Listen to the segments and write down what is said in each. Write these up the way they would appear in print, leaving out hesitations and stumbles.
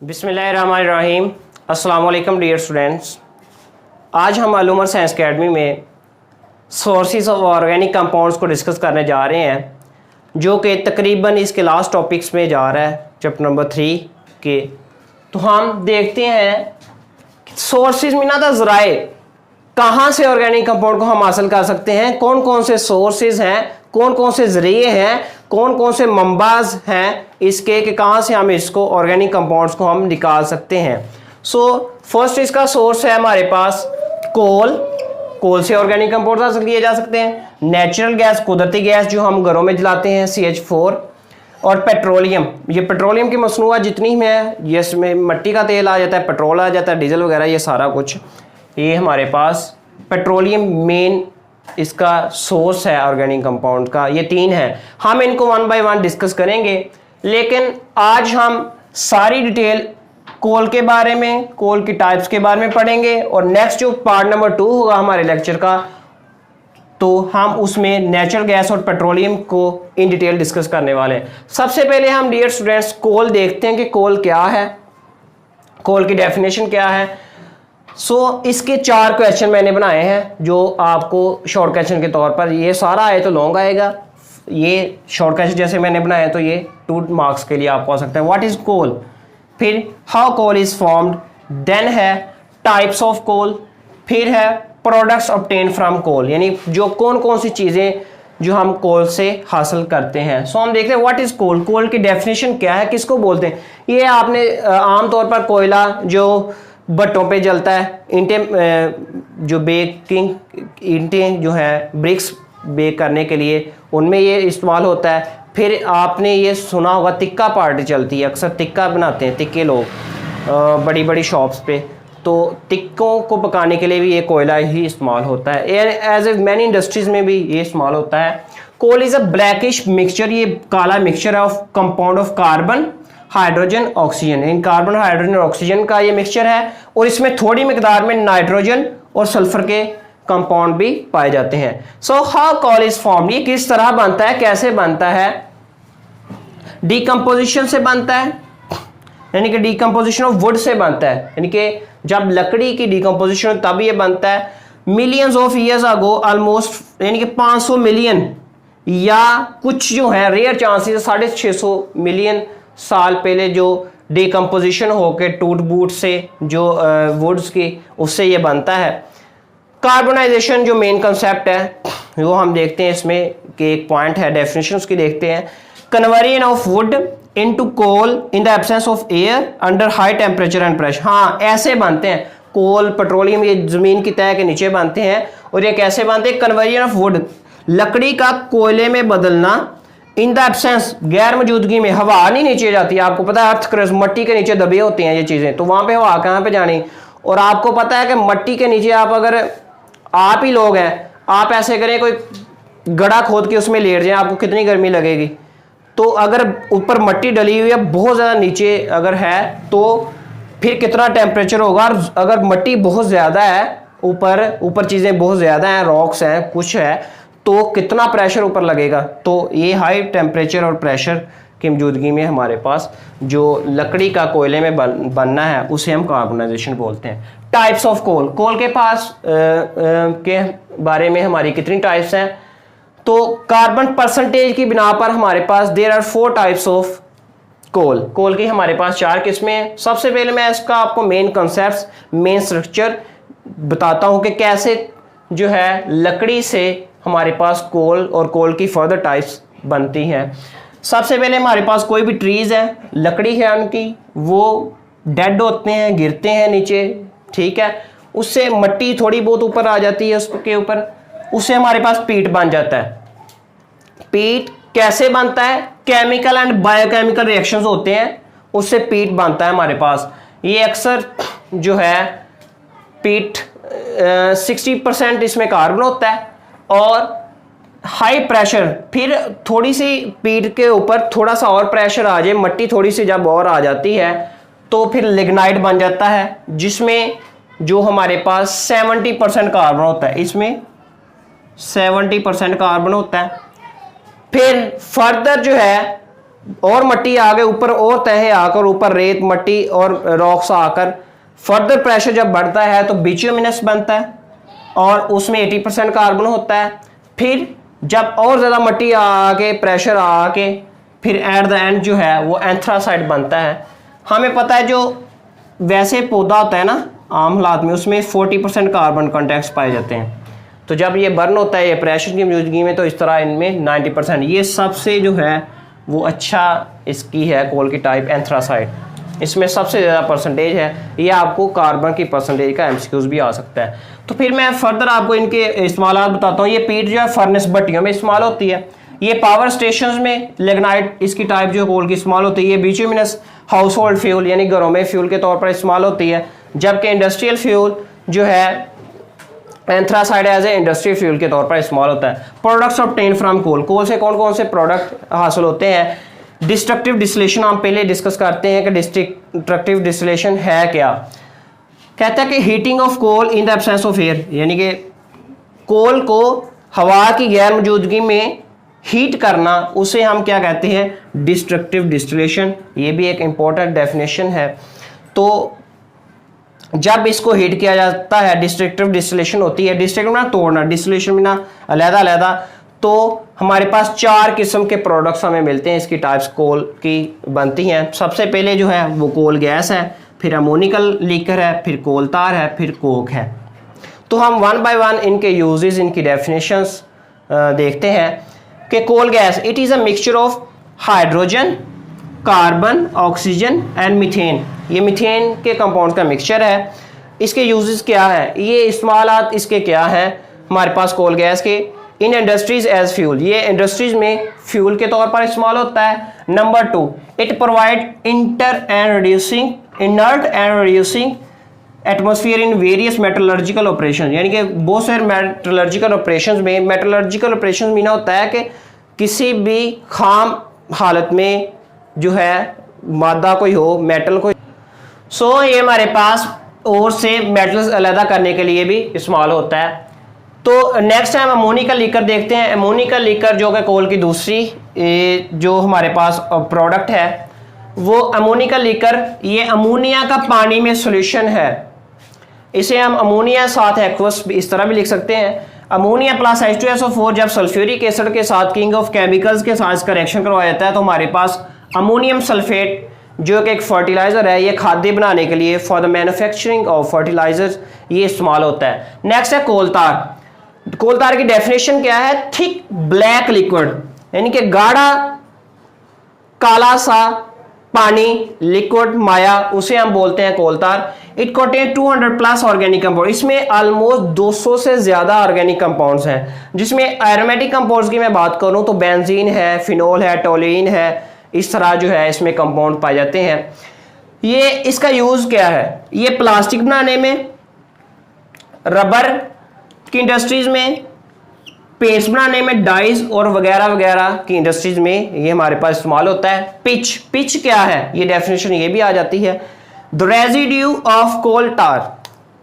बिस्मिल्लाहिर्रहमानिर्रहीम। अस्सलाम वालेकुम डियर स्टूडेंट्स। आज हम मालूमत साइंस अकेडमी में सोर्सेज ऑफ ऑर्गेनिक कंपाउंड्स को डिस्कस करने जा रहे हैं, जो कि तकरीबन इसके लास्ट टॉपिक्स में जा रहा है चैप्टर नंबर 3 के। तो हम देखते हैं सोर्सेज मिनादा ज़राए, कहाँ से ऑर्गेनिक कंपाउंड को हम हासिल कर सकते हैं, कौन कौन से सोर्सेज हैं, कौन कौन से ज़रिए हैं, कौन कौन से मंबाज हैं इसके, कि कहाँ से हम इसको ऑर्गेनिक कंपाउंड्स को हम निकाल सकते हैं। फर्स्ट इसका सोर्स है हमारे पास कोल से ऑर्गेनिक कंपाउंड हासिल किए जा सकते हैं। नेचुरल गैस, कुदरती गैस जो हम घरों में जलाते हैं, CH4, और पेट्रोलियम। ये पेट्रोलियम की मसनूआत जितनी में है, ये इसमें मिट्टी का तेल आ जाता है, पेट्रोल आ जाता है, डीजल वगैरह, ये सारा कुछ ये हमारे पास पेट्रोलियम मेन इसका सोर्स है ऑर्गेनिक कंपाउंड का। ये 3 है, हम इनको 1 बाय 1 डिस्कस करेंगे। लेकिन आज हम सारी डिटेल कोल के बारे में, कोल की टाइप्स के बारे में पढ़ेंगे, और नेक्स्ट जो पार्ट नंबर 2 होगा हमारे लेक्चर का, तो हम उसमें नेचुरल गैस और पेट्रोलियम को इन डिटेल डिस्कस करने वाले हैं। सबसे पहले हम डियर स्टूडेंट्स कोल देखते हैं कि कोल क्या है, कोल की डेफिनेशन क्या है। इसके 4 क्वेश्चन मैंने बनाए हैं, जो आपको शॉर्ट क्वेश्चन के तौर पर, ये सारा आए तो लॉन्ग आएगा, ये शॉर्ट क्वेश्चन जैसे मैंने बनाए तो ये 2 मार्क्स के लिए आपको आ सकता है। व्हाट इज कोल, फिर how coal is formed, then है टाइप्स ऑफ कोल, फिर है प्रोडक्ट्स ऑब्टेन फ्रॉम कोल, यानी जो कौन कौन सी चीज़ें जो हम कोल से हासिल करते हैं। हम देखते हैं व्हाट इज कोल, कोल की डेफिनेशन क्या है, किसको बोलते हैं। ये आपने आमतौर पर कोयला जो भट्टों पे जलता है, ईंटें जो बेकिंग ईंटें जो है ब्रिक्स बेक करने के लिए, उनमें ये इस्तेमाल होता है। फिर आपने ये सुना होगा तिक्का पार्टी चलती है, अक्सर तिक्का बनाते हैं तिक्के लोग बड़ी बड़ी शॉप्स पे, तो तिक्कों को पकाने के लिए भी ये कोयला ही इस्तेमाल होता है। एज ए मैनी इंडस्ट्रीज में भी ये इस्तेमाल होता है। Coal is a blackish mixture, ये काला mixture of compound of carbon, hydrogen, oxygen. इन कार्बन, हाइड्रोजन और ऑक्सीजन का ये मिक्सचर है, और इसमें थोड़ी मिकदार में नाइट्रोजन और सल्फर के कंपाउंड भी पाए जाते हैं। हाउ कोल इज फॉर्म, ये किस तरह बनता है, कैसे बनता है। डिकम्पोजिशन से बनता है, यानी कि डिकम्पोजिशन ऑफ वुड से बनता है, यानी कि जब लकड़ी की डिकम्पोजिशन तब ये बनता है। Millions of years ago, almost यानी कि 500 मिलियन या कुछ जो है रेयर चांसेस 650 मिलियन साल पहले जो डिकम्पोजिशन होकर टूट बूट से जो वुड्स की, उससे ये बनता है। कार्बोनाइजेशन जो मेन कंसेप्ट है वो हम देखते हैं इसमें कि एक पॉइंट है, डेफिनेशन उसकी देखते हैं। Conversion of wood into coal in the absence of air under high temperature and pressure. हाँ, ऐसे बनते हैं कोल, पेट्रोलियम, ये जमीन की तह के नीचे बनते हैं। और ये कैसे बनते हैं, कन्वर्जन ऑफ वुड, लकड़ी का कोयले में बदलना, इन द एब्सेंस, गैर मौजूदगी में। हवा नहीं नीचे जाती है, आपको पता है अर्थ क्रस्ट मट्टी के नीचे दबे होते हैं ये चीज़ें, तो वहाँ पे हवा कहाँ पे जानी। और आपको पता है कि मट्टी के नीचे आप अगर आप ही लोग हैं, आप ऐसे करें कोई गड्ढा खोद के उसमें लेट जाए, आपको कितनी गर्मी लगेगी। तो अगर ऊपर मट्टी डली हुई है, बहुत ज़्यादा नीचे अगर है, तो फिर कितना टेम्परेचर होगा। और अगर मट्टी बहुत ज़्यादा है, ऊपर चीज़ें बहुत ज़्यादा हैं, रॉक्स हैं, कुछ है, तो कितना प्रेशर ऊपर लगेगा। तो ये हाई टेम्परेचर और प्रेशर की मौजूदगी में हमारे पास जो लकड़ी का कोयले में बनना है, उसे हम कार्बोनाइजेशन बोलते हैं। टाइप्स ऑफ कोल, कोल के पास के बारे में हमारी कितनी टाइप्स हैं, तो कार्बन परसेंटेज की बिना पर हमारे पास there are 4 types of coal. Coal की हमारे पास 4 किस्में हैं। सबसे पहले मैं इसका आपको मेन कॉन्सेप्ट्स, मेन स्ट्रक्चर बताता हूँ कि कैसे जो है लकड़ी से हमारे पास कोल और कोल की फर्दर टाइप्स बनती हैं। सबसे पहले हमारे पास कोई भी ट्रीज है, लकड़ी है उनकी, वो डेड होते हैं, गिरते हैं नीचे, ठीक है, उससे मिट्टी थोड़ी बहुत ऊपर आ जाती है उसके ऊपर, उससे हमारे पास पीट बन जाता है। पीट कैसे बनता है, केमिकल एंड बायोकेमिकल रिएक्शंस होते हैं, उससे पीट बनता है हमारे पास। ये अक्सर जो है पीट 60% इसमें कार्बन होता है, और हाई प्रेशर, फिर थोड़ी सी पीट के ऊपर थोड़ा सा और प्रेशर आ जाए, मिट्टी थोड़ी सी जब और आ जाती है, तो फिर लिग्नाइट बन जाता है, जिसमें जो हमारे पास 70% कार्बन होता है, इसमें 70% कार्बन होता है। फिर फर्दर जो है और मट्टी आगे ऊपर और तह आकर ऊपर रेत मट्टी और रॉक्स आकर फर्दर प्रेशर जब बढ़ता है तो बिट्यूमिनस बनता है और उसमें 80% कार्बन होता है। फिर जब और ज़्यादा मट्टी आके प्रेशर आके फिर एट द एंड जो है वो एंथ्रासाइड बनता है। हमें पता है जो वैसे पौधा होता है ना आम हालात में उसमें 40% कार्बन कॉन्टेक्ट्स पाए जाते हैं, तो जब ये बर्न होता है ये प्रेशर की मौजूदगी में तो इस तरह इनमें 90%। ये सबसे जो है वो अच्छा इसकी है कोल की टाइप एंथ्रासाइड, इसमें सबसे ज़्यादा परसेंटेज है। ये आपको कार्बन की परसेंटेज का एमसीक्यूज भी आ सकता है। तो फिर मैं फर्दर आपको इनके इस्तेमाल बताता हूँ। ये पीट जो है फर्नेस भट्टियों में इस्तेमाल होती है, ये पावर स्टेशन में लिग्नाइट इसकी टाइप जो कोल की इस्तेमाल होती है। ये बिट्यूमिनस हाउस होल्ड फ्यूल यानी घरों में फ्यूल के तौर पर इस्तेमाल होती है, जबकि इंडस्ट्रियल फ्यूल जो है एंथ्रासाइड एज ए इंडस्ट्रियल फ्यूल के तौर पर इस्तेमाल होता है। प्रोडक्ट्स ऑब्टेन फ्रॉम कोल, कोल से कौन कौन से प्रोडक्ट हासिल होते हैं। डिस्ट्रक्टिव डिस्टिलेशन हम पहले डिस्कस करते हैं कि डिस्ट्रक्टिव डिस्टिलेशन है क्या। कहता है कि heating of coal in the absence of air, यानी कि कोल को हवा की गैर मौजूदगी में हीट करना, उसे हम क्या कहते हैं डिस्ट्रक्टिव डिस्टिलेशन। ये भी एक इंपॉर्टेंट डेफिनेशन है। तो जब इसको हीट किया जाता है डिस्ट्रक्टिव डिस्टिलेशन होती है। डिस्ट्रक्टिव ना तोड़ना, डिस्टिलेशन में ना अलग अलग। तो हमारे पास 4 किस्म के प्रोडक्ट्स हमें मिलते हैं, इसकी टाइप्स कोल की बनती हैं। सबसे पहले जो है वो कोल गैस है, फिर अमोनिकल लीकर है, फिर कोल तार है, फिर कोक है। तो हम वन बाय वन इनके यूजेस इनकी डेफिनेशंस देखते हैं कि coal gas it is a mixture of hydrogen, carbon, oxygen and methane. ये मीथेन के कंपाउंड्स का मिक्सचर है। इसके यूजेस क्या है, ये इस्तेमालात इसके क्या हैं हमारे पास कोल गैस के। इन इंडस्ट्रीज एज फ्यूल, ये इंडस्ट्रीज में फ्यूल के तौर पर इस्तेमाल होता है। Number 2, it provide inert and reducing atmosphere in various metallurgical operation, यानी कि बहुत सारे मेटलर्जिकल ऑपरेशंस में, मेटलर्जिकल ऑपरेशन मीना होता है कि किसी भी खाम हालत में जो है मादा कोई हो, मेटल कोई। सो ये हमारे पास और से मेटल्स अलग करने के लिए भी इस्तेमाल होता है। तो नेक्स्ट टाइम अमोनिया लीकर देखते हैं। अमोनिया लीकर जो कि कोल की दूसरी जो हमारे पास प्रोडक्ट है वो अमोनिया लीकर, ये अमोनिया का पानी में सॉल्यूशन है। इसे हम अमोनिया साथ एक्वस इस तरह भी लिख सकते हैं। अमोनिया प्लस H2SO4 जब सल्फ्यूरिक एसिड के साथ किंग ऑफ केमिकल्स के साथ इसका रिएक्शन करवाया जाता है तो हमारे पास अमोनियम सल्फेट जो कि एक फर्टिलाइज़र है, ये खाद्य बनाने के लिए for the manufacturing of fertilisers ये इस्तेमाल होता है। नेक्स्ट है कोल तार। कोल तार की डेफिनेशन क्या है, थिक ब्लैक लिक्विड, यानी कि गाढ़ा काला सा पानी लिक्विड माया, उसे हम बोलते हैं कोल तार। इट कंटेन 200+ ऑर्गेनिक कंपाउंड, इसमें ऑलमोस्ट 200 से ज्यादा ऑर्गेनिक कंपाउंड्स हैं, जिसमें एरोमेटिक कंपाउंड्स की मैं बात करूं तो बेंजीन है, फिनोल है, टोलिन है, इस तरह जो है इसमें कंपाउंड पाए जाते हैं। ये इसका यूज क्या है, ये प्लास्टिक बनाने में, रबर की इंडस्ट्रीज में, पेस्ट बनाने में, डाइज और वगैरह वगैरह की इंडस्ट्रीज में ये हमारे पास इस्तेमाल होता है। पिच क्या है, ये डेफिनेशन ये भी आ जाती है, द रेजिड्यू ऑफ कोल टार,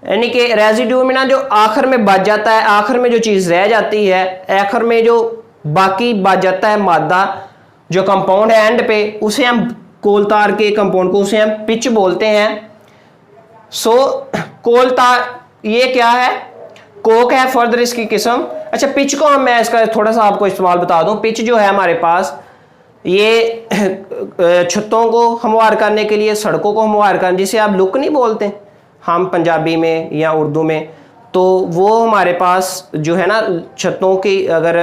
यानी कि रेजिड्यू में ना जो आखिर में बच जाता है, आखिर में जो चीज रह जाती है, आखिर में जो बाकी बच जाता है मादा जो कंपाउंड है एंड पे, उसे हम कोल तार के कंपाउंड को उसे हम पिच बोलते हैं। सो कोल तार ये क्या है, कोक है फर्दर इसकी किस्म। अच्छा पिच को हम मैं इसका थोड़ा सा आपको इस्तेमाल बता दूं। पिच जो है हमारे पास ये छतों को हमवार करने के लिए, सड़कों को हमवार करने, जिसे आप लुक नहीं बोलते हम पंजाबी में या उर्दू में, तो वो हमारे पास जो है ना छतों की अगर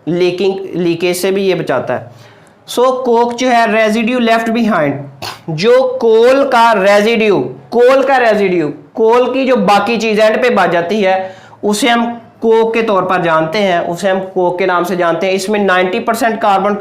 लीकेज से भी ये बचाता है। सो कोक जो है रेजिड्यू लेफ्ट बिहाइंड, जो कोल का रेजिड्यू, कोल की जो बाकी चीज एंड पे बच जाती है उसे हम कोक के तौर पर जानते हैं, उसे हम कोक के नाम से जानते हैं। इसमें 90% कार्बन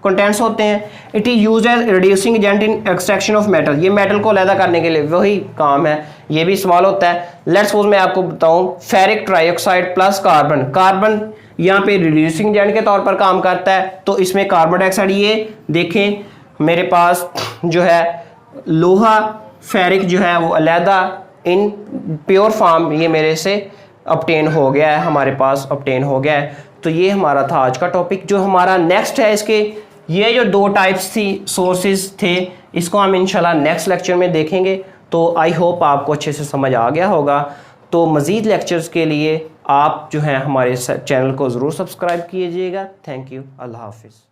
कंटेंट्स होते हैं। It is use as reducing agent in extraction of metal, ये मेटल को अलग करने के लिए वही काम है, ये भी इस्तेमाल होता है। लेट्स सपोज मैं आपको बताऊं फेरिक ट्राइऑक्साइड प्लस कार्बन यहाँ पे रिड्यूसिंग एजेंट के तौर पर काम करता है, तो इसमें कार्बन डाइऑक्साइड, ये देखें मेरे पास जो है लोहा फेरिक जो है वो अलहदा इन प्योर फॉर्म ये मेरे से ऑब्टेन हो गया है, हमारे पास ऑब्टेन हो गया है। तो ये हमारा था आज का टॉपिक। जो हमारा नेक्स्ट है इसके ये जो दो टाइप्स थी सोर्सेज थे, इसको हम इंशाल्लाह नेक्स्ट लेक्चर में देखेंगे। तो आई होप आपको अच्छे से समझ आ गया होगा। तो मज़ीद लेक्चर्स के लिए आप जो हैं हमारे चैनल को ज़रूर सब्सक्राइब कीजिएगा। थैंक यू, अल्लाह हाफिज़।